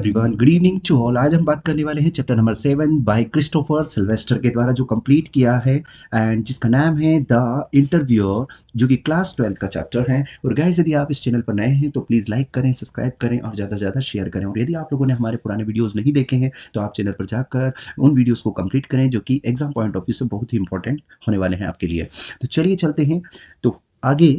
Everyone, good evening to all. आज हम बात करने वाले हैं chapter number 7 by Christopher Sylvester के द्वारा जो कंप्लीट किया है एंड जिसका नाम है द इंटरव्यूअर, जो कि क्लास 12 का चैप्टर है। और गाइस, यदि आप इस चैनल पर नए हैं तो प्लीज़ लाइक करें, सब्सक्राइब करें और ज़्यादा से ज़्यादा शेयर करें। और यदि आप लोगों ने हमारे पुराने वीडियोज़ नहीं देखे हैं तो आप चैनल पर जाकर उन वीडियोज़ को कंप्लीट करें, जो कि एग्जाम पॉइंट ऑफ व्यू से बहुत ही इंपॉर्टेंट होने वाले हैं आपके लिए। तो चलिए चलते हैं। तो आगे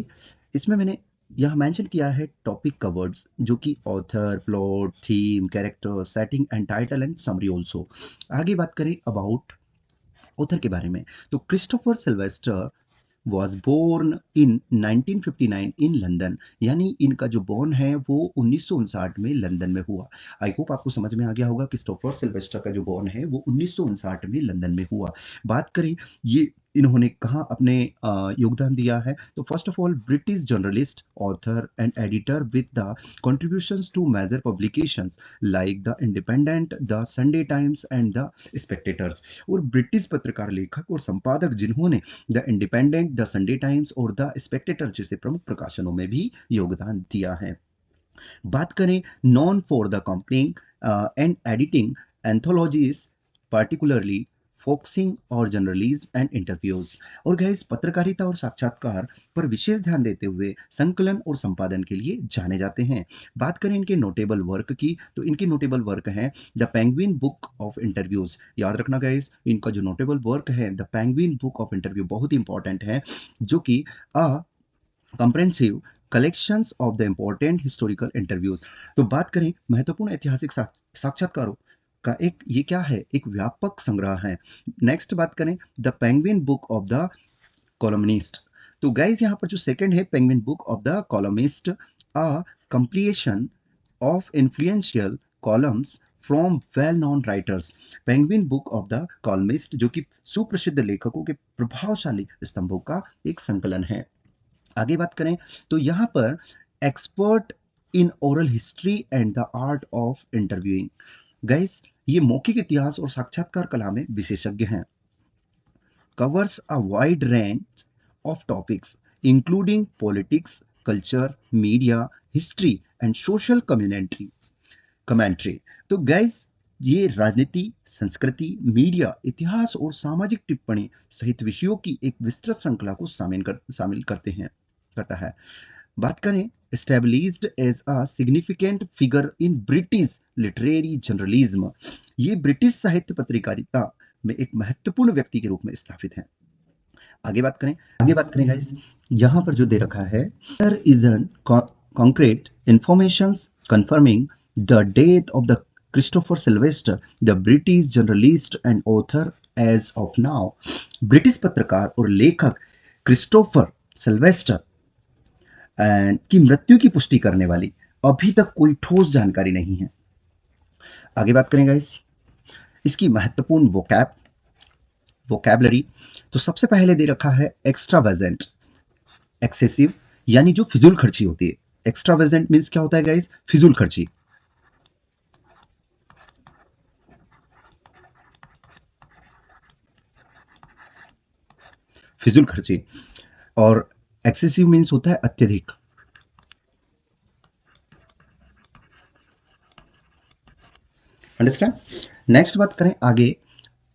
इसमें मैंने यह मेंशन किया है टॉपिक कवर्ड्स, जो कि author, plot, theme, character, setting and title and summary also. आगे बात करें अबाउट ऑथर के बारे में, तो Christopher Sylvester was born in 1959 in London, यानी इनका जो बॉर्न है वो 1959 में लंदन में हुआ। आई होप आपको समझ में आ गया होगा, क्रिस्टोफर सिल्वेस्टर का जो बॉर्न है वो 1959 में लंदन में हुआ। बात करें ये इन्होंने कहाँ अपने योगदान दिया है, तो first of all British journalist, author and editor with the contributions to major publications like the Independent, the Sunday Times and the Spectators। और ब्रिटिश पत्रकार, लेखक और संपादक जिन्होंने the independent, the Sunday times और द स्पेक्टेटर जैसे प्रमुख प्रकाशनों में भी योगदान दिया है। बात करें non for the company and editing anthologies, particularly focusing और जर्नलिज्म एंड इंटरव्यूज। और गाइस, पत्रकारिता और साक्षात्कार पर विशेष ध्यान देते हुए संकलन और संपादन के लिए जाने जाते हैं। बात करें इनके नोटेबल वर्क की, तो इनके नोटेबल वर्क है the Penguin book of interviews. याद रखना गाइस, इनका जो नोटेबल वर्क है the Penguin book of interview बहुत इंपॉर्टेंट है, जो कि a comprehensive collections of the important historical interviews. तो बात करें महत्वपूर्ण ऐतिहासिक साक्षात्कारों का, एक ये क्या है, एक व्यापक संग्रह है। नेक्स्ट बात करें the Penguin book of the columnist. तो गाइज, यहाँ पर जो सेकंड है penguin book of the columnist, a completion of influential columns from well known writers. Penguin book of the columnist, जो कि सुप्रसिद्ध लेखकों के प्रभावशाली स्तंभों का एक संकलन है। आगे बात करें तो यहाँ पर expert in oral history and the art of interviewing. Guys, ये मौखिक इतिहास और साक्षात्कार कला में विशेषज्ञ हैं। Covers a wide range of topics including politics, culture, media, history and social commentary. तो गाइस, ये राजनीति, संस्कृति, मीडिया, इतिहास और सामाजिक टिप्पणी सहित विषयों की एक विस्तृत श्रृंखला को शामिल करता है। बात करें established as a significant figure in British literary journalism, ये ब्रिटिश साहित्य पत्रकारिता में एक महत्वपूर्ण व्यक्ति के रूप में स्थापित है। आगे बात करें गाइस, यहाँ पर जो दे रखा है, there is an concrete informations confirming the death of the Christopher Sylvester, the British journalist and author as of now. British पत्रकार और लेखक क्रिस्टोफर सिल्वेस्टर की मृत्यु की पुष्टि करने वाली अभी तक कोई ठोस जानकारी नहीं है। आगे बात करें गाइस, इसकी महत्वपूर्ण वोकैबलरी, तो सबसे पहले दे रखा है एक्स्ट्रावेजेंट, एक्सेसिव, यानी जो फिजूल खर्ची होती है। एक्स्ट्रावेजेंट मींस क्या होता है गाइस, फिजूल खर्ची। फिजूल खर्ची और एक्सेसिव मींस होता है अत्यधिक। अंडरस्टैंड। नेक्स्ट बात करें आगे,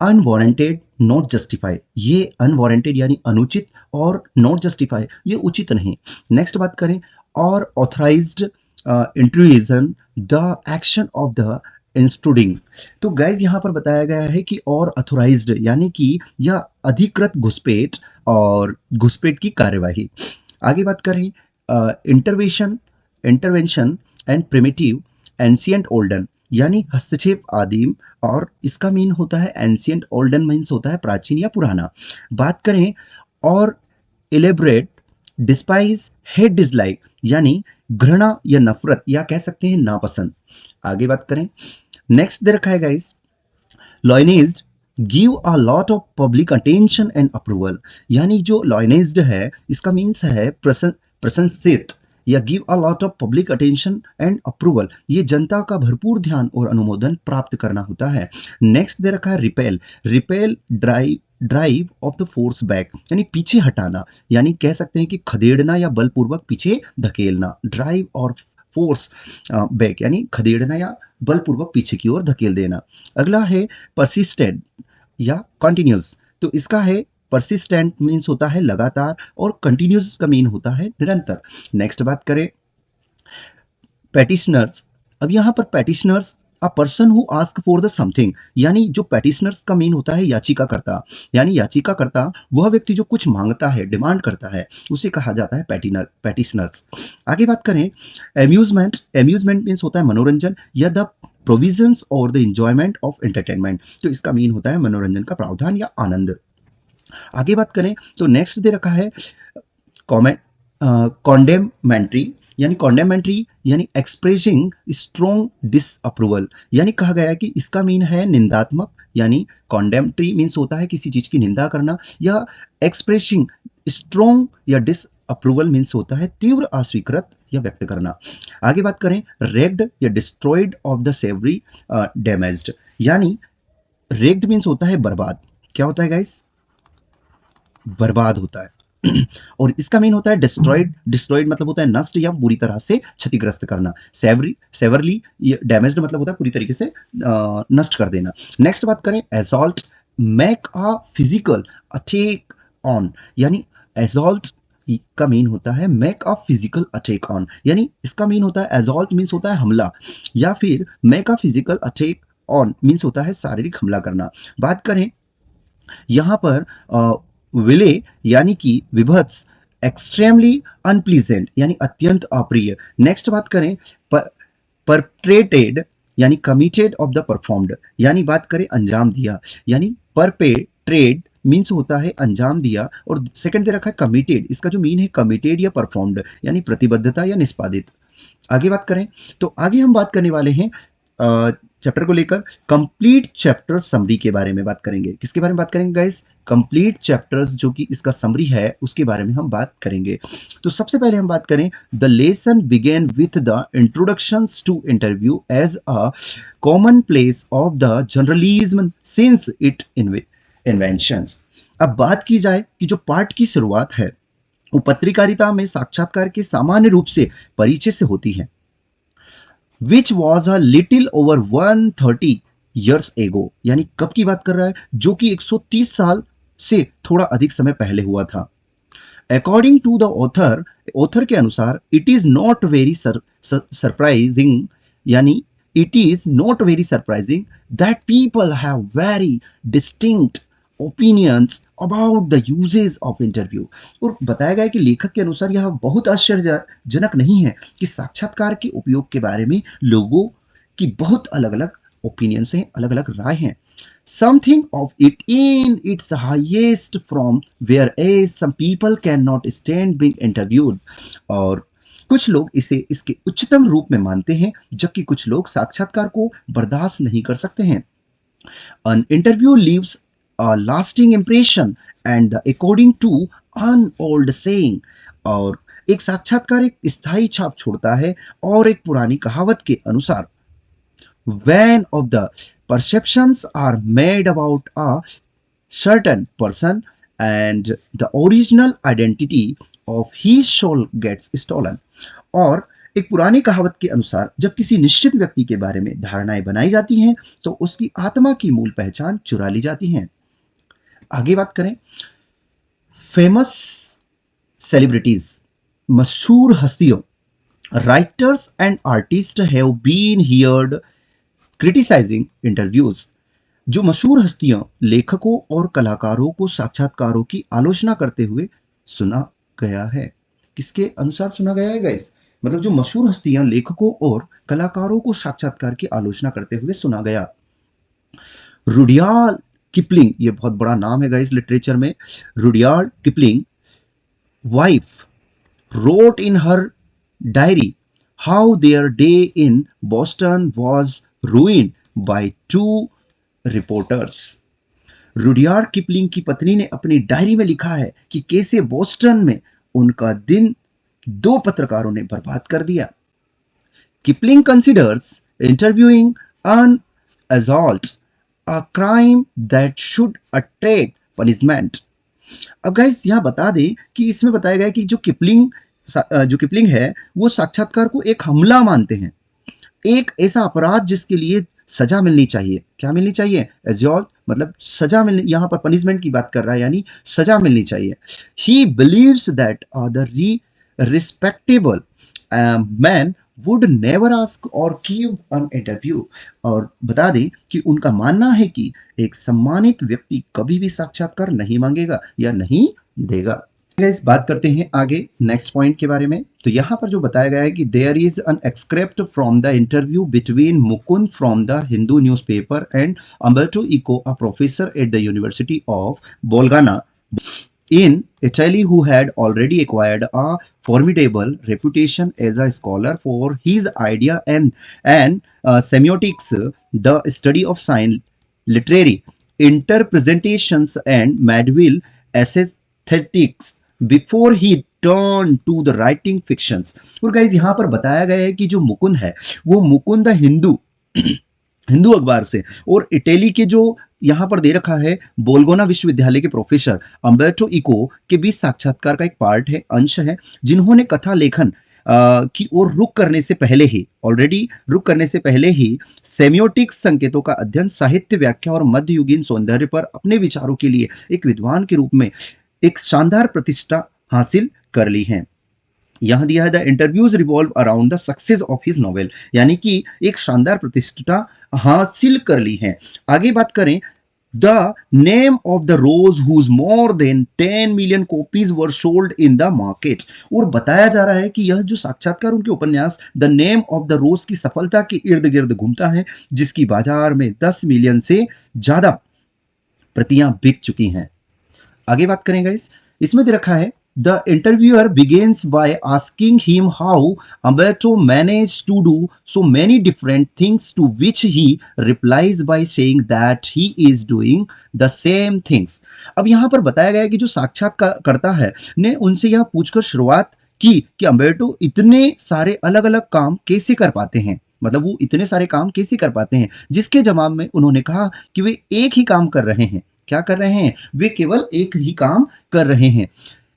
अनवारंटेड नॉट जस्टिफाई, ये अनवारंटेड यानी अनुचित और नॉट जस्टिफाई ये उचित नहीं। नेक्स्ट बात करें और authorised intrusion the action of the intruding. तो गाइज, यहाँ पर बताया गया है कि और अथोराइज्ड यानी कि यह अधिकृत घुसपैठ और घुसपैठ की कार्यवाही। आगे बात करें intervention and primitive ancient olden, यानी हस्तक्षेप आदिम, और इसका मीन होता है एंशिएंट, ओल्डन मीन्स होता है प्राचीन या पुराना। बात करें और इलेबरेट, डिस्पाइज, हेट, डिसलाइक, यानी घृणा या नफरत या कह सकते हैं नापसंद। आगे बात करें, नेक्स्ट दे रखा है guys, lionised, give a lot of public attention and approval, यानी जो लॉयनेज्ड है इसका मीन्स है प्रशंसित या give a lot of public attention and approval, ये जनता का भरपूर ध्यान और अनुमोदन प्राप्त करना होता है। नेक्स्ट दे रखा है repel drive of the force back, यानी पीछे हटाना, यानी कह सकते हैं कि खदेड़ना या बलपूर्वक पीछे धकेलना, ड्राइव और फोर्स बैक, यानी खदेड़ना या बलपूर्वक पीछे की ओर धकेल देना। अगला है परसिस्टेंट या कंटिन्यूस। तो इसका है परसिस्टेंट मीन्स होता है लगातार और कंटिन्यूस का मीन होता है निरंतर। नेक्स्ट बात करें पेटिशनर्स। अब यहाँ पर petitioners a person who ask for the something, यानी जो पेटिशनर्स का मीन होता है याचिकाकर्ता, यानी याचिकाकर्ता वह व्यक्ति जो कुछ मांगता है, डिमांड करता है, उसे कहा जाता है पेटिशनर्स। आगे बात करें एम्यूजमेंट। एम्यूजमेंट मीन्स होता है मनोरंजन या द प्रोविजंस और द एंजॉयमेंट ऑफ एंटरटेनमेंट। तो इसका मीन होता है मनोरंजन का प्रावधान या आनंद। आगे बात करें तो नेक्स्ट दे रखा है कॉन्डेमेंट्री, यानी कॉन्डेमेंट्री यानी एक्सप्रेसिंग स्ट्रॉन्ग डिसअप्रूवल, यानी कहा गया है कि इसका मीन है निंदात्मक, यानी कॉन्डेमेंट्री मीन्स होता है किसी चीज की निंदा करना, या एक्सप्रेसिंग स्ट्रॉन्ग या डिसअप्रूवल मीन्स होता है तीव्र अस्वीकृत या व्यक्त करना। आगे बात करें रेग्ड या destroyed of the severely damaged, यानी रेग्ड मीन्स होता है बर्बाद। क्या होता है गाइस? बर्बाद होता है। और इसका मीन होता है डिस्ट्रॉयड। डिस्ट्रॉयड मतलब होता है नष्ट या बुरी तरह से क्षतिग्रस्त करना। सेवरली डैमेज्ड मतलब होता है पूरी तरीके से नष्ट कर देना। नेक्स्ट बात करें assault. Make a physical attack on, यानी असॉल्ट का मीन होता है make a physical attack on, यानी इसका मीन होता है असॉल्ट मीन्स होता है हमला, या फिर make a physical attack on means होता है शारीरिक हमला करना। बात करें यहां पर विले यानी कि विभत्स, एक्सट्रीमली अनप्लीजेंट यानी अत्यंत अप्रिय। नेक्स्ट बात करें परपेट्रेटेड यानी कमिटेड ऑफ द परफॉर्म्ड, यानी बात करें अंजाम दिया, यानी परपेट्रेट मीन्स होता है अंजाम दिया, और सेकंड दे रखा है कमिटेड, इसका जो मीन है कमिटेड या परफॉर्म्ड यानी प्रतिबद्धता या निष्पादित। आगे बात करें तो आगे हम बात करने वाले हैं चैप्टर को लेकर कंप्लीट चैप्टर समरी के बारे में बात करेंगे। किसके बारे में बात करेंगे गाइस? कंप्लीट चैप्टर्स, जो कि इसका समरी है उसके बारे में हम बात करेंगे। तो सबसे पहले हम बात करें the lesson begin with the introductions to interview as a commonplace of the journalism since it inventions. अब बात की जाए कि जो पाठ की शुरुआत है वो पत्रकारिता में साक्षात्कार के सामान्य रूप से परिचय से होती है, which was a little over 130 years ago, यानी कब की बात कर रहा है? जो कि 130 साल से थोड़ा अधिक समय पहले हुआ था। According to the author, author के अनुसार it is not very surprising, यानी it is not very surprising that people have very distinct opinions about the usages of interview. और बताया गया कि लेखक के अनुसार यह बहुत आश्चर्यजनक नहीं है कि साक्षात्कार के उपयोग के बारे में लोगों की बहुत अलग अलग ओपिनियंस हैं, अलग अलग राय हैं। Something of it in its highest from where a some people can not stand being interviewed, और कुछ लोग इसे इसके उच्चतम रूप में मानते हैं जबकि कुछ लोग साक्षात्कार को बर्दाश्त नहीं कर सकते हैं। An interview leaves a lasting impression and according to an old saying, और एक साक्षात्कार एक स्थायी छाप छोड़ता है, और एक पुरानी कहावत के अनुसार when of the perceptions are made about a certain person and the original identity of his soul gets stolen, और एक पुरानी कहावत के अनुसार जब किसी निश्चित व्यक्ति के बारे में धारणाएं बनाई जाती हैं तो उसकी आत्मा की मूल पहचान चुरा ली जाती है। आगे बात करें फेमस सेलिब्रिटीज, मशहूर हस्तियों, writers and artist have been heard criticising interviews. जो मशहूर हस्तियां लेखकों और कलाकारों को साक्षात्कारों की आलोचना करते हुए सुना गया है। किसके अनुसार सुना गया है गाइस? मतलब जो मशहूर हस्तियां लेखकों और कलाकारों को साक्षात्कार की आलोचना करते हुए सुना गया। रुडियार्ड किपलिंग, ये बहुत बड़ा नाम है गाइस लिटरेचर में। Rudyard Kipling wife wrote in her diary how their day in Boston was ruined by two reporters. Rudyard Kipling की पत्नी ने अपनी डायरी में लिखा है कि कैसे बोस्टन में उनका दिन दो पत्रकारों ने बर्बाद कर दिया। Kipling considers interviewing an assault a crime that should attract punishment. अब गाइस यहां बता दें कि इसमें बताया गया कि जो किपलिंग जो किपलिंग है वो साक्षात्कार को एक हमला मानते हैं, एक ऐसा अपराध जिसके लिए सजा मिलनी चाहिए। क्या मिलनी चाहिए? एज्योल मतलब सजा मिलनी, यहां पर पनिशमेंट की बात कर रहा है, यानी सजा मिलनी चाहिए। He believes that the respectable man would never ask और गिव एन इंटरव्यू। और बता दें कि उनका मानना है कि एक सम्मानित व्यक्ति कभी भी साक्षात्कार नहीं मांगेगा या नहीं देगा। गाइस बात करते हैं आगे नेक्स्ट पॉइंट के बारे में। तो यहाँ पर जो बताया गया है कि there is an excerpt from the interview between Mukund from the Hindu newspaper and Umberto Eco, a professor at the university of Bologna in Italy, who had already acquired a formidable reputation as a scholar for his idea and semiotics, the study of science, literary interpretations, and medieval aesthetics before he turned to the writing fictions। और guys यहाँ पर बताया गया है कि जो मुकुंद है वो मुकुंद हिंदू हिंदू अखबार से और इटली के जो यहां पर दे रखा है बोल्गोना विश्वविद्यालय के प्रोफेसर अम्बर्टो इको के बीच साक्षात्कार का एक पार्ट है, अंश है, जिन्होंने कथा लेखन की ओर रुक करने से पहले ही सेमियोटिक संकेतों का अध्ययन, साहित्य व्याख्या और मध्ययुगीन सौंदर्य पर अपने विचारों के लिए एक विद्वान के रूप में एक शानदार प्रतिष्ठा हासिल कर ली है। यहां दिया है the interviews revolve around the success of his novel, यानी कि एक शानदार प्रतिष्ठा हासिल कर ली है। आगे बात करें the name of the Rose whose more than 10 million copies were sold in the market. और बताया जा रहा है कि यह जो साक्षात्कार उनके उपन्यास the name of the rose की सफलता के इर्द गिर्द घूमता है, जिसकी बाजार में 10 मिलियन से ज्यादा प्रतियां बिक चुकी हैं। आगे बात करेंगे इसमें दे रखा है The interviewer begins by asking him how Umberto managed to do so many different things, to which he replies by saying that he is doing the same things। अब यहाँ पर बताया गया है कि जो साक्षात्कारकर्ता है ने उनसे यह पूछकर शुरुआत की कि अम्बर्टो इतने सारे अलग अलग काम कैसे कर पाते हैं, मतलब वो इतने सारे काम कैसे कर पाते हैं, जिसके जवाब में उन्होंने कहा कि वे एक ही काम कर रहे हैं। क्या कर रहे हैं? वे केवल एक ही काम कर रहे हैं।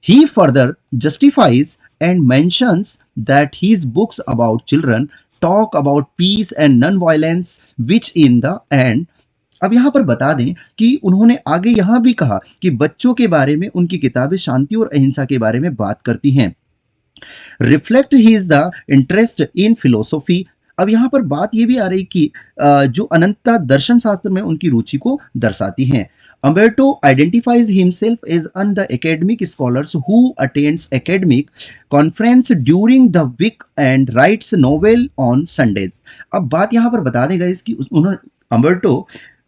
He further justifies and mentions that his books about children talk about peace and non-violence, which in the end, अब यहाँ पर बता दें कि उन्होंने आगे यहाँ भी कहा कि बच्चों के बारे में उनकी किताबें शांति और अहिंसा के बारे में बात करती हैं। Reflect his the interest in philosophy. अब यहाँ पर बात ये भी आ रही कि जो अनंतता दर्शन शास्त्र में उनकी रुचि को दर्शाती हैं। Umberto identifies himself as an the academic scholars who attends academic conference during the week and writes novel on Sundays। अब बात यहाँ पर बता देगा इसकी उन्होंने अम्बर्टो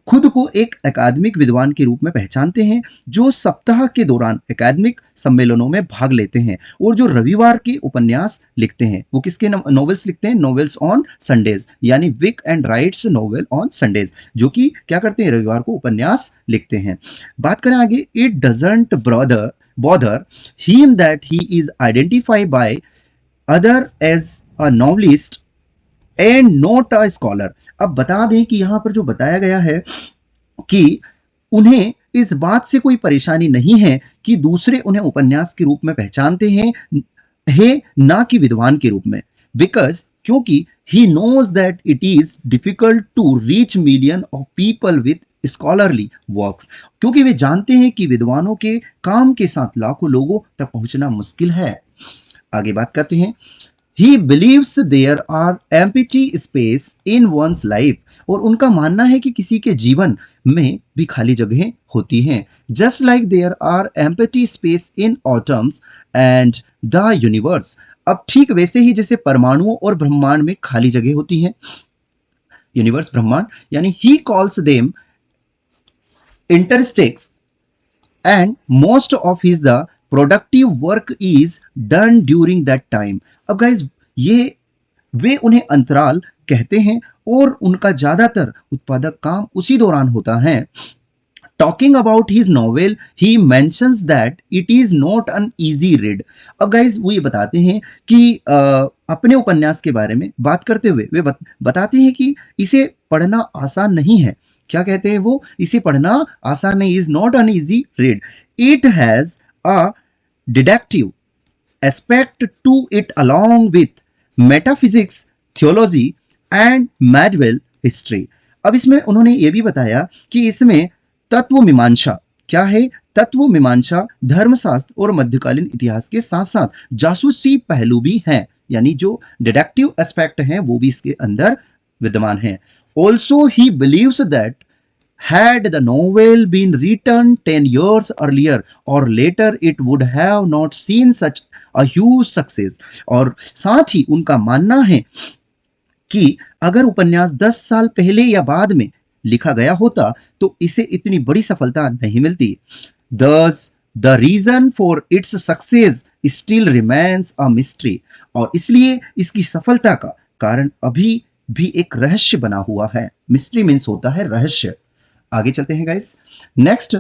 खुद को एक अकादमिक विद्वान के रूप में पहचानते हैं जो सप्ताह के दौरान अकादमिक सम्मेलनों में भाग लेते हैं और जो रविवार के उपन्यास लिखते हैं। वो किसके नॉवेल्स लिखते हैं? नॉवेल्स ऑन संडेज, यानी weekend writes novel on Sundays, जो कि क्या करते हैं? रविवार को उपन्यास लिखते हैं। बात करें आगे, it doesn't bother him that he is identified by other as a novelist and not a scholar. अब बता दें कि यहां पर जो बताया गया है कि उन्हें इस बात से कोई परेशानी नहीं है कि दूसरे उन्हें उपन्यास के रूप में पहचानते हैं ना कि विद्वान के रूप में, बिकॉज क्योंकि he knows that it is difficult to reach million of people with scholarly works, क्योंकि वे जानते हैं कि विद्वानों के काम के साथ लाखों लोगों तक पहुंचना मुश्किल है। आगे बात करते हैं, He believes there are empty space in one's life, और उनका मानना है कि किसी के जीवन में भी खाली जगहें होती हैं। Just like there are empty space in atoms and the universe। अब ठीक वैसे ही जैसे परमाणुओं और ब्रह्मांड में खाली जगह होती हैं, यूनिवर्स ब्रह्मांड, यानी he calls them interstices and most of his the productive work is done during that time. अब गाइज ये वे उन्हें अंतराल कहते हैं और उनका ज्यादातर उत्पादक काम उसी दौरान होता है। Talking about his novel he mentions that it is not an easy read. अब गाइज वो ये बताते हैं कि अपने उपन्यास के बारे में बात करते हुए वे बताते हैं कि इसे पढ़ना आसान नहीं है। क्या कहते हैं वो? इसे पढ़ना आसान नहीं, is not an easy read. It has a deductive aspect to it along with metaphysics, theology and medieval history। अब इसमें उन्होंने ये भी बताया कि इसमें तत्व मीमांसा क्या है, तत्व मीमांसा, धर्मशास्त्र और मध्यकालीन इतिहास के साथ साथ जासूसी पहलू भी हैं, यानी जो डिडक्टिव एस्पेक्ट हैं वो भी इसके अंदर विद्यमान हैं। Also he believes that had the novel been written 10 years earlier or later it would have not seen such a huge success। और साथ ही उनका मानना है कि अगर उपन्यास 10 साल पहले या बाद में लिखा गया होता तो इसे इतनी बड़ी सफलता नहीं मिलती। Thus the reason for its success still remains a mystery। और इसलिए इसकी सफलता का कारण अभी भी एक रहस्य बना हुआ है। मिस्ट्री मीन्स होता है रहस्य। आगे चलते हैं guys. Next,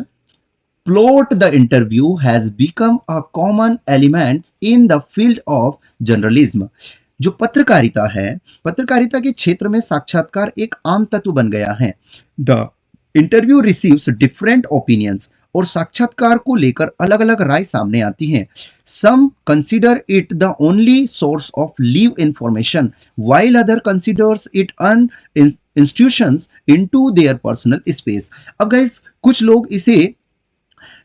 plot the interview has become a common element in the field of journalism. जो पत्रकारिता है, पत्रकारिता के क्षेत्र में साक्षात्कार एक आम तत्व बन गया है। The interview receives different opinions. और साक्षात्कार को लेकर अलग अलग राय सामने आती हैं। Some consider it the only source of live information while other considers it an institutions into their personal space। अब गाइस कुछ लोग इसे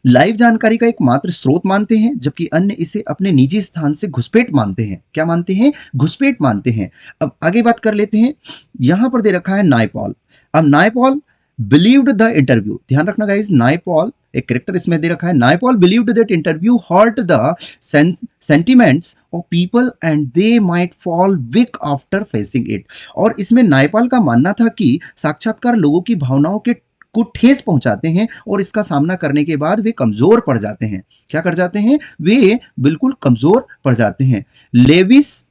लाइव जानकारी का एक मात्र स्रोत मानते हैं, जबकि अन्य इसे अपने निजी स्थान से घुसपैठ मानते हैं। क्या मानते हैं? घुसपैठ मानते हैं। अब आगे बात कर लेते हैं। यहां पर दे रखा है नायपॉल। अब नायपॉल बिलीव्ड द इंटरव्यू, ध्यान रखना गाइस, नायपॉल एक कैरेक्टर इसमें दे रखा है। Naipaul believed that interview hurt the sentiments of people and they might fall weak after facing it. और इसमें नायपॉल का मानना था कि साक्षात्कार लोगों की भावनाओं के को ठेस पहुंचाते हैं और इसका सामना करने के बाद वे कमजोर पड़ जाते हैं। क्या कर जाते हैं? वे बिल्कुल कमजोर पड़ जाते हैं। लेविस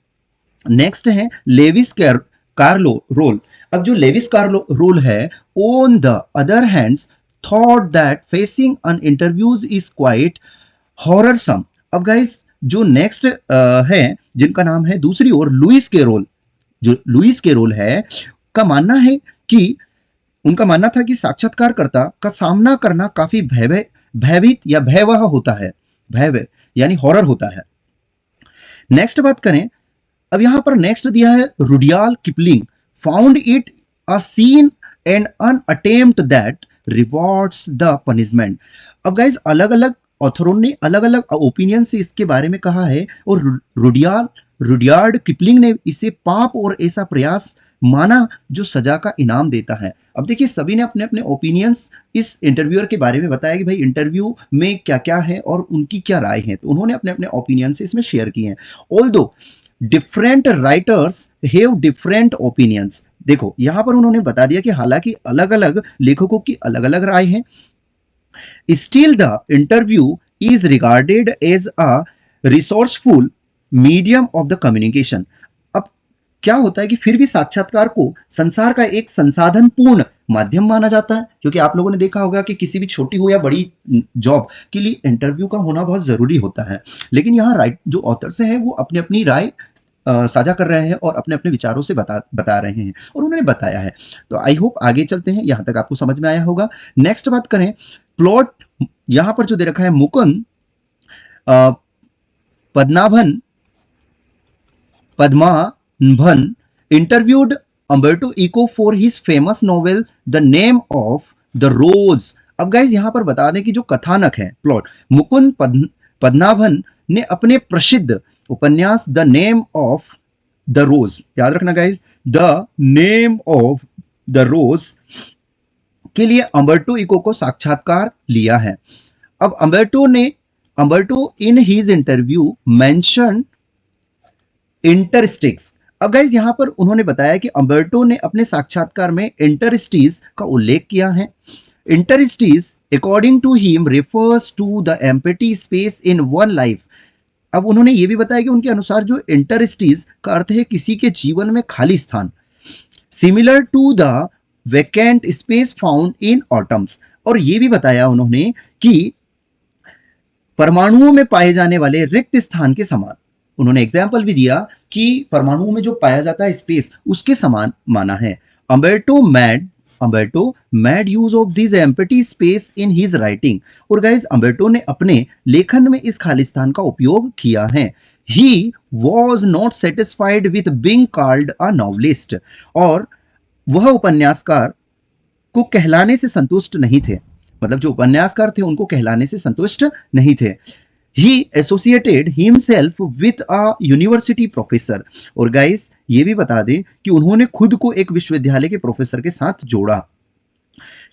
नेक्स्ट है लेविस कार्लो रोल। अब जो लेविस कार्लो रोल है, on the other hands thought that facing an interviews is quite horrorsome. अब गाइस जो नेक्स्ट है जिनका नाम है दूसरी ओर लुइस कैरोल, जो लुइस कैरोल है का मानना है कि उनका मानना था कि साक्षात्कारकर्ता का सामना करना काफी भयभीत या भयावह होता है। भयभय यानी हॉरर होता है। नेक्स्ट बात करें, अब यहां पर नेक्स्ट दिया है Rudyard Kipling found it a sin and an attempt that rewards the punishment. अब गाइस अलग अलग ऑथरों ने अलग अलग ओपिनियन से इसके बारे में कहा है और रुडियार्ड किपलिंग ने इसे पाप और ऐसा प्रयास माना जो सजा का इनाम देता है। अब देखिए सभी ने अपने अपने ओपिनियंस इस इंटरव्यूअर के बारे में बताया कि भाई इंटरव्यू में क्या क्या है और उनकी क्या राय है, तो उन्होंने अपने अपने ओपिनियंस इसमें शेयर किए हैं। Although different writers have different opinions. देखो यहां पर उन्होंने बता दिया कि हालांकि अलग अलग लेखकों की अलग अलग राय है, still the interview is regarded as a resourceful medium of the communication. क्या होता है कि फिर भी साक्षात्कार को संसार का एक संसाधन पूर्ण माध्यम माना जाता है, क्योंकि आप लोगों ने देखा होगा कि किसी भी छोटी हो या बड़ी जॉब के लिए इंटरव्यू का होना बहुत जरूरी होता है। लेकिन यहाँ जो ऑथर्स हैं वो अपनी अपनी राय साझा कर रहे हैं और अपने अपने विचारों से बता रहे हैं और उन्होंने बताया है। तो आई होप आगे चलते हैं, यहां तक आपको समझ में आया होगा। नेक्स्ट बात करें, प्लॉट यहां पर जो दे रखा है Mukund पद्माभन interviewed Umberto Eco for his famous novel The Name of the Rose। अब गाइज यहां पर बता दें कि जो कथानक है प्लॉट, मुकुंद पद्मनाभन ने अपने प्रसिद्ध उपन्यास the name of the rose, याद रखना guys, the name of the rose के लिए अम्बर्टो इको को साक्षात्कार लिया है। अब Umberto in his interview mention interstices. अब गाइज यहां पर उन्होंने बताया कि अम्बर्टो ने अपने साक्षात्कार में इंटरस्टिस का उल्लेख किया है। Interstice according to him refers to the empty space in one life. अब उन्होंने ये भी बताया कि उनके अनुसार जो इंटरस्टिस का अर्थ है किसी के जीवन में खाली स्थान, similar to the vacant space found in autumns. और ये भी बताया उन्होंने कि परमाणुओं में पाए जाने वाले रिक्त स्थान के समान। उन्होंने एग्जाम्पल भी दिया कि परमाणुओं में जो पाया जाता है स्पेस उसके समान माना है। Umberto mad use of this empty space in his writing. और गाइस अम्बर्टो ने अपने लेखन में इस खालिस्तान का उपयोग किया है। He was not satisfied with being called a novelist, और वह उपन्यासकार को कहलाने से संतुष्ट नहीं थे, मतलब जो उपन्यासकार थे उनको कहलाने से संतुष्ट नहीं थे। He associated himself with a university professor, और गाइस ये भी बता दें कि उन्होंने खुद को एक विश्वविद्यालय के प्रोफेसर के साथ जोड़ा।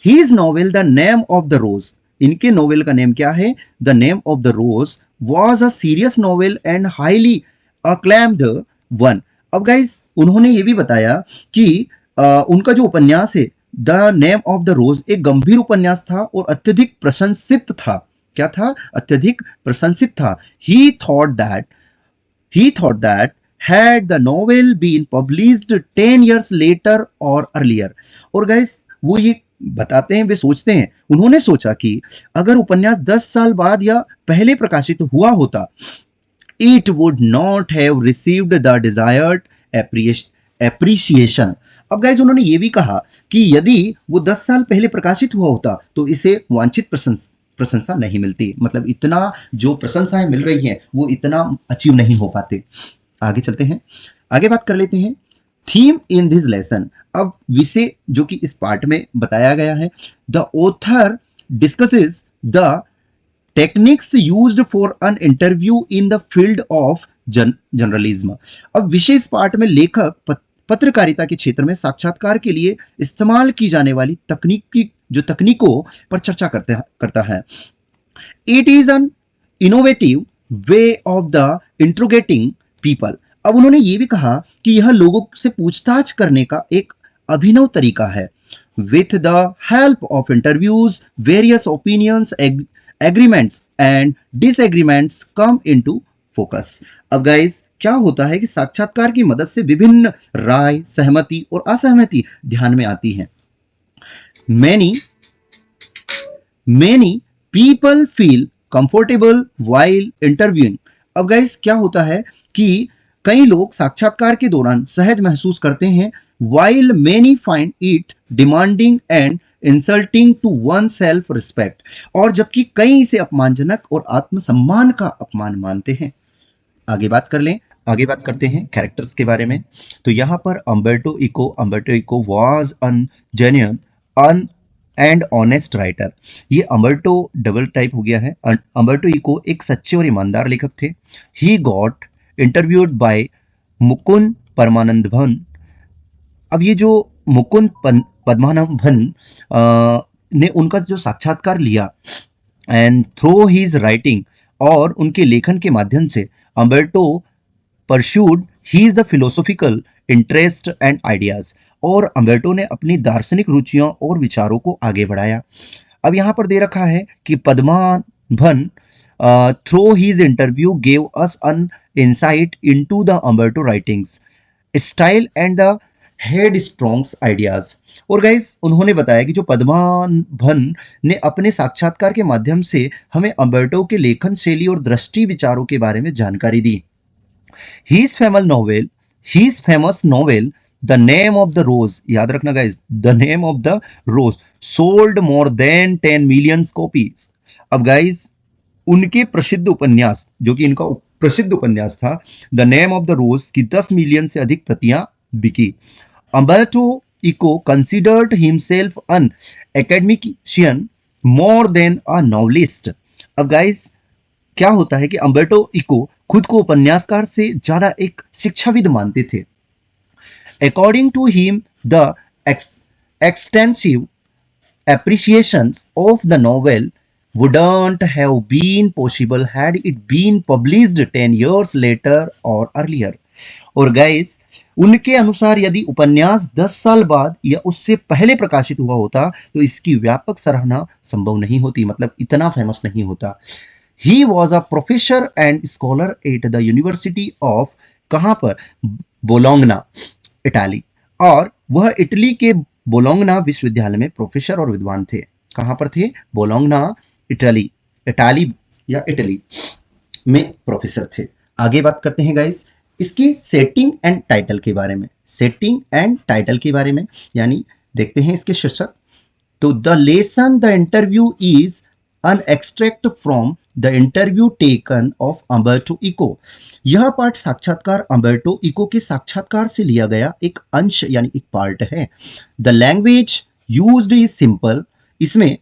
His novel the name of the rose, इनके नोवेल का नेम क्या है? The name of the rose was a serious novel and highly acclaimed one. अब गाइस उन्होंने ये भी बताया कि उनका जो उपन्यास है the name of the rose एक गंभीर उपन्यास था और अत्यधिक प्रशंसित था। क्या था? अत्यधिक प्रशंसित था। ही thought that had the novel been published 10 years later or earlier, और गाइस वो ये बताते हैं, वे सोचते हैं, उन्होंने सोचा कि अगर उपन्यास 10 साल बाद या पहले प्रकाशित हुआ होता, it would not have received the desired appreciation। अब गाइस उन्होंने ये भी कहा कि यदि वो 10 साल पहले प्रकाशित हुआ होता तो इसे वांछित प्रशंसा नहीं मिलती, मतलब इतना जो प्रशंसाएं मिल रही हैं वो इतना अचीव नहीं हो पाते। आगे चलते हैं, आगे बात कर लेते हैं थीम इन दिस लेसन। अब विषय जो कि इस पार्ट में बताया गया है, the author discusses the techniques used for an interview in the field of journalism. अब विशेष इस पार्ट में लेखक पत्रकारिता के क्षेत्र में साक्षात्कार के लिए इस्तेमाल की जाने वाली तकनीकों पर चर्चा करता है। It is an innovative way of the interrogating people. अब उन्होंने ये भी कहा कि यह लोगों से पूछताछ करने का एक अभिनव तरीका है। With the help of interviews various opinions agreements and disagreements come into focus. अब गाइस क्या होता है कि साक्षात्कार की मदद से विभिन्न राय, सहमति और असहमति ध्यान में आती है। many people feel comfortable while interviewing। अब गाइस क्या होता है कि कई लोग साक्षात्कार के दौरान सहज महसूस करते हैं, while many find it demanding and insulting to one's self respect, और जबकि कई इसे अपमानजनक और आत्मसम्मान का अपमान मानते हैं। आगे बात करते हैं कैरेक्टर्स के बारे में। तो यहाँ पर Umberto Eco was an genuine and honest writer. ये अम्बर्टो डबल टाइप हो गया है। अम्बर्टो इको एक सच्चे और ईमानदार लेखक थे। He got interviewed by Mukund Padmanabhan. अब ये जो मुकुंद पद्मनाभन ने उनका जो साक्षात्कार लिया, एंड थ्रू हिज राइटिंग, और उनके लेखन के माध्यम से Umberto pursued his the philosophical interest and ideas, और अम्बर्टो ने अपनी दार्शनिक रुचियों और विचारों को आगे बढ़ाया। अब यहाँ पर दे रखा है कि Padmanabhan through his interview gave us an insight into the Umberto writings style and the head strongs ideas. और गाइस उन्होंने बताया कि जो पद्मनाभन ने अपने साक्षात्कार के माध्यम से हमें अम्बर्टो के लेखन शैली और दृष्टि विचारों के बारे में जानकारी दी। His famous novel the name of the rose, याद रखना guys, the name of the rose sold more than 10 million copies. अब गाइस उनके प्रसिद्ध उपन्यास, जो कि इनका प्रसिद्ध उपन्यास था the name of the rose, की 10 मिलियन से अधिक प्रतियां बिकी। Umberto Eco considered himself an academician more than a novelist. अब गाइस क्या होता है कि अम्बर्टो इको खुद को उपन्यासकार से ज्यादा एक शिक्षाविद मानते थे। According to him, the extensive appreciations of the novel wouldn't have been possible had it been published 10 years later or earlier। और गाइस उनके अनुसार यदि उपन्यास 10 साल बाद या उससे पहले प्रकाशित हुआ होता तो इसकी व्यापक सराहना संभव नहीं होती, मतलब इतना फेमस नहीं होता। He was a professor and scholar at the University of, कहाँ पर? बोलोंगना, इटाली, और वह इटली के बोलोंगना विश्वविद्यालय में प्रोफेसर और विद्वान थे। कहाँ पर थे? बोलोंगना, इटली या इटली में प्रोफेसर थे। आगे बात करते हैं गाइस इसकी सेटिंग एंड टाइटल के बारे में, यानी देखते हैं इसके शीर्षक। तो the lesson the interview is an extract from the interview taken of Umberto Eco. यह पाठ साक्षात्कार अम्बर्टो इको के साक्षात्कार से लिया गया एक अंश यानी एक पार्ट है। The language used is simple. इसमें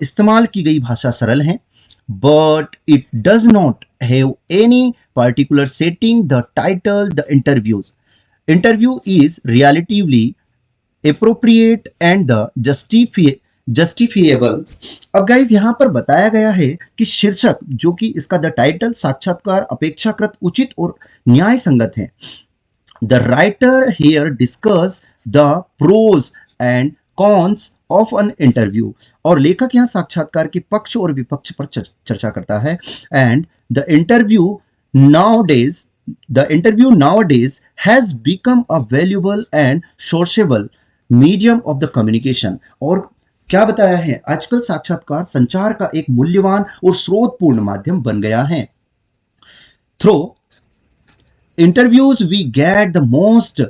इस्तेमाल की गई भाषा सरल है। But it does not have any particular setting. The title, the interview is relatively appropriate and the justifiable. अब गाइज यहां पर बताया गया है कि शीर्षक जो कि इसका द टाइटल साक्षात्कार अपेक्षाकृत उचित और न्याय संगत है। The writer here discuss the pros and cons of an interview. और लेखक यहां साक्षात्कार के पक्ष और विपक्ष पर चर्चा करता है। And the interview nowadays has become a valuable and sourceable medium of the communication। और क्या बताया है, आजकल साक्षात्कार संचार का एक मूल्यवान और स्रोतपूर्ण माध्यम बन गया है। Through interviews we get the most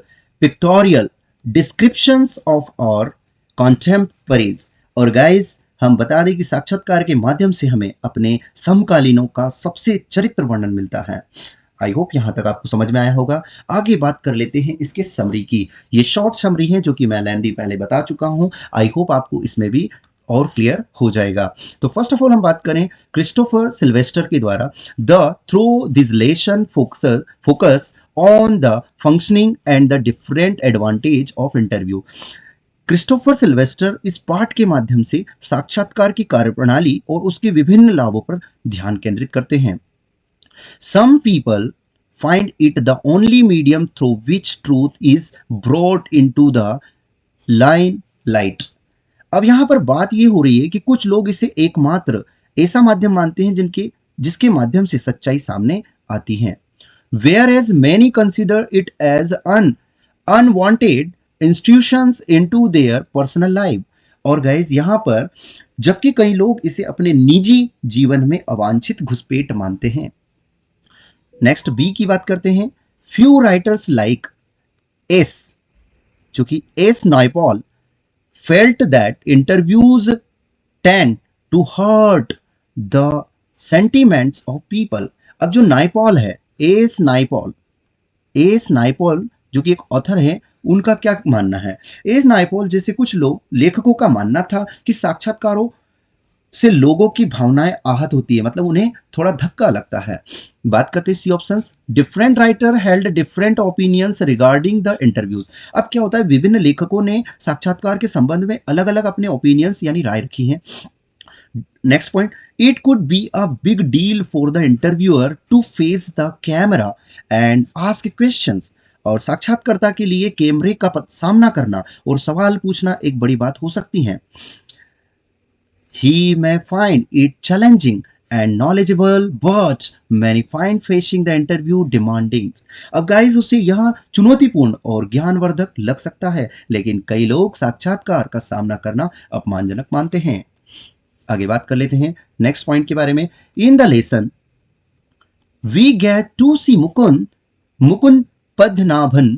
pictorial descriptions of our contemporaries। और गाइस हम बता दें कि साक्षात्कार के माध्यम से हमें अपने समकालीनों का सबसे चरित्र वर्णन मिलता है। आई होप यहां तक आपको समझ में आया होगा। आगे बात कर लेते हैं इसके समरी की। ये शॉर्ट समरी है जो कि मैं लेंदी पहले बता चुका हूं। आई होप आपको इसमें भी और क्लियर हो जाएगा। तो फर्स्ट ऑफ ऑल हम बात करें क्रिस्टोफर सिल्वेस्टर के द्वारा the through this lesson focus on the functioning and the different advantage of interview. Christopher Sylvester इस पाठ के माध्यम से साक्षात्कार की कार्यप्रणाली और उसके विभिन्न लाभों पर ध्यान केंद्रित करते हैं। Some people find it the only medium through which truth is brought into the limelight। अब यहां पर बात यह हो रही है कि कुछ लोग इसे एकमात्र ऐसा माध्यम मानते हैं जिसके माध्यम से सच्चाई सामने आती है। Whereas many consider it as unwanted intrusions into their personal life। और गाइज यहां पर जबकि कई लोग इसे अपने निजी जीवन में अवांछित घुसपैठ मानते हैं। नेक्स्ट बी की बात करते हैं। फ्यू राइटर्स लाइक एस जो कि S Naipaul felt that interviews tend to hurt the sentiments of people. अब जो नायपॉल है एस नायपॉल जो कि एक ऑथर है, उनका क्या मानना है। एस नायपॉल जैसे कुछ लोग लेखकों का मानना था कि साक्षात्कारों से लोगों की भावनाएं आहत होती है, मतलब उन्हें थोड़ा धक्का लगता है। बात करते हैं C options. Different writer held different opinions regarding the interviews. अब क्या होता है, विभिन्न लेखकों ने साक्षात्कार के संबंध में अलग अलग अपने ओपिनियंस यानी राय रखी है। Next point, it could be a big deal for the interviewer to face the camera and ask questions. और साक्षात्कारता के लिए कैमरे का सामना करना और सवाल पूछना एक बड़ी बात हो सकती है। He may find it challenging and knowledgeable, but many find facing the interview demanding। अब गाइस उसे यह चुनौतीपूर्ण और ज्ञानवर्धक लग सकता है, लेकिन कई लोग साक्षात्कार का सामना करना अपमानजनक मानते हैं। आगे बात कर लेते हैं नेक्स्ट पॉइंट के बारे में। In the lesson we get to see Mukund Padmanabhan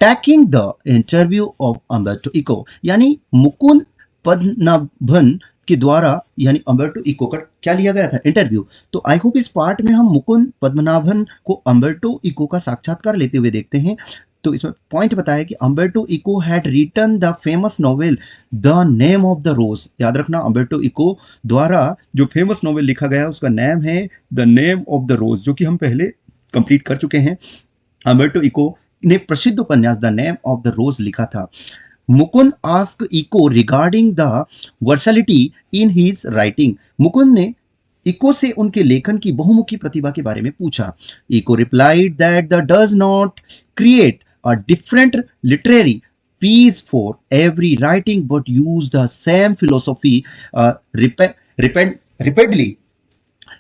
taking the interview of Umberto Eco. यानी मुकुंद पद्मनाभन के द्वारा यानी अम्बर्टो इको का क्या लिया गया था, इंटरव्यू। तो आई होप इस पार्ट में हम मुकुंद पद्मनाभन को अम्बर्टो इको का साक्षात्कार लेते हुए देखते हैं। तो इसमें पॉइंट बताया कि Umberto Eco had written the famous novel the name of the rose. याद रखना, अम्बर्टो इको द्वारा जो फेमस नॉवेल लिखा गया उसका नाम है द नेम ऑफ द रोज, जो कि हम पहले कंप्लीट कर चुके हैं। अम्बर्टो इको ने प्रसिद्ध उपन्यास the name of the rose लिखा था। Mukund ask Eco regarding the versatility in his writing. Mukund ने इको से उनके लेखन की बहुमुखी प्रतिभा के बारे में पूछा। Eco replied that the does not create a different literary piece for every writing but use the same philosophy repeatedly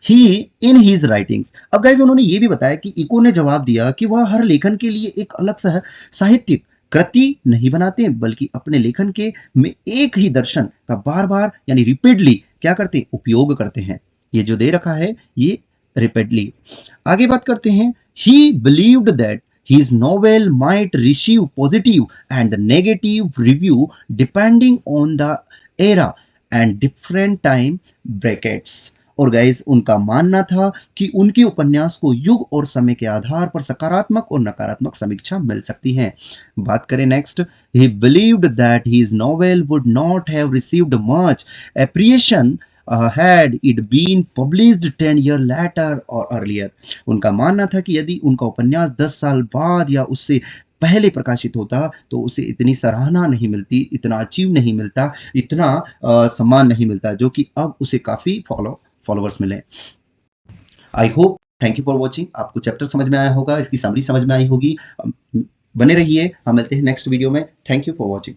he in his writings. अब गाइस उन्होंने ये भी बताया कि इको ने जवाब दिया कि वह हर लेखन के लिए एक अलग साहित्यिक कृति नहीं बनाते, बल्कि अपने लेखन के में एक ही दर्शन का बार बार यानी रिपीटली क्या करते, उपयोग करते हैं। ये जो दे रखा है ये रिपीटली। आगे बात करते हैं। ही believed that his novel might receive positive and negative review depending on the era and different time brackets। और गाइस उनका मानना था कि उनके उपन्यास को युग और समय के आधार पर सकारात्मक और नकारात्मक समीक्षा मिल सकती है। बात करें next, he believed that his novel would not have received much appreciation had it been published 10 year later or earlier। उनका मानना था कि यदि उनका उपन्यास 10 साल बाद या उससे पहले प्रकाशित होता तो उसे इतनी सराहना नहीं मिलती, इतना अचीव नहीं मिलता, इतना सम्मान नहीं मिलता जो कि अब उसे काफी फॉलोवर्स मिले। I hope, thank you for watching. आपको चैप्टर समझ में आया होगा, इसकी समरी समझ में आई होगी। बने रहिए, हम मिलते हैं नेक्स्ट वीडियो में। Thank you for watching.